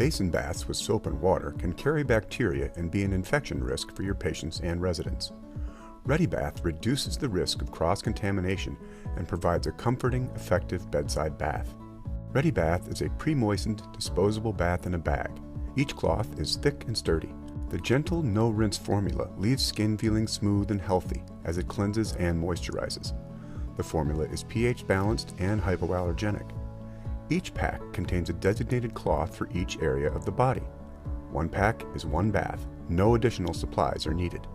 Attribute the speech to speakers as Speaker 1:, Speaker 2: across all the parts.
Speaker 1: Basin baths with soap and water can carry bacteria and be an infection risk for your patients and residents. ReadyBath reduces the risk of cross-contamination and provides a comforting, effective bedside bath. ReadyBath is a pre-moistened, disposable bath in a bag. Each cloth is thick and sturdy. The gentle, no-rinse formula leaves skin feeling smooth and healthy as it cleanses and moisturizes. The formula is pH balanced and hypoallergenic. Each pack contains a designated cloth for each area of the body. One pack is one bath. No additional supplies are needed.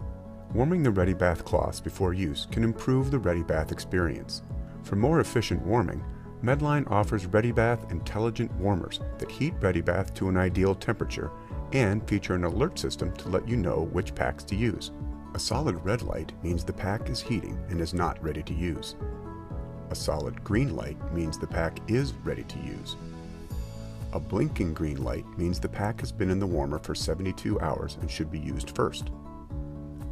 Speaker 1: Warming the ReadyBath cloths before use can improve the ReadyBath experience. For more efficient warming, Medline offers ReadyBath intelligent warmers that heat ReadyBath to an ideal temperature and feature an alert system to let you know which packs to use. A solid red light means the pack is heating and is not ready to use. A solid green light means the pack is ready to use. A blinking green light means the pack has been in the warmer for 72 hours and should be used first.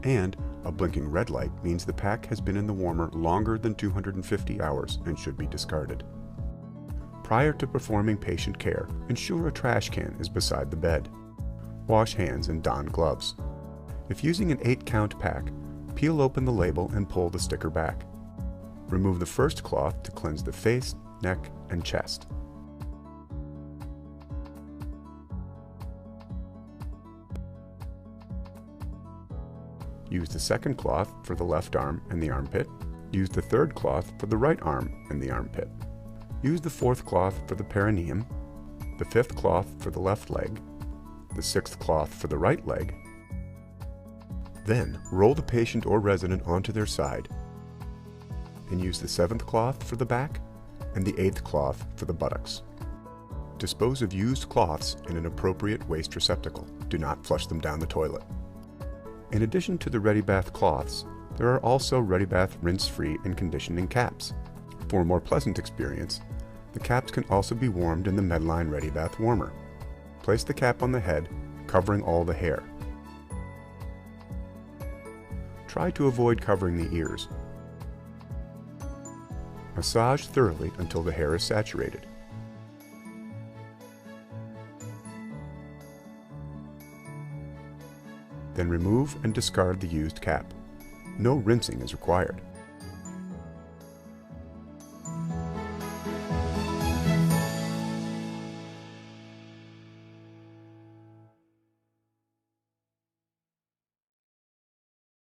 Speaker 1: And a blinking red light means the pack has been in the warmer longer than 250 hours and should be discarded. Prior to performing patient care, ensure a trash can is beside the bed. Wash hands and don gloves. If using an 8-count pack, peel open the label and pull the sticker back. Remove the first cloth to cleanse the face, neck, and chest. Use the second cloth for the left arm and the armpit. Use the third cloth for the right arm and the armpit. Use the fourth cloth for the perineum, the fifth cloth for the left leg, the sixth cloth for the right leg. Then roll the patient or resident onto their side and use the seventh cloth for the back and the eighth cloth for the buttocks. Dispose of used cloths in an appropriate waste receptacle. Do not flush them down the toilet. In addition to the ReadyBath cloths, there are also ReadyBath rinse-free and conditioning caps. For a more pleasant experience, the caps can also be warmed in the Medline ReadyBath warmer. Place the cap on the head, covering all the hair. Try to avoid covering the ears. Massage thoroughly until the hair is saturated. Then remove and discard the used cap. No rinsing is required.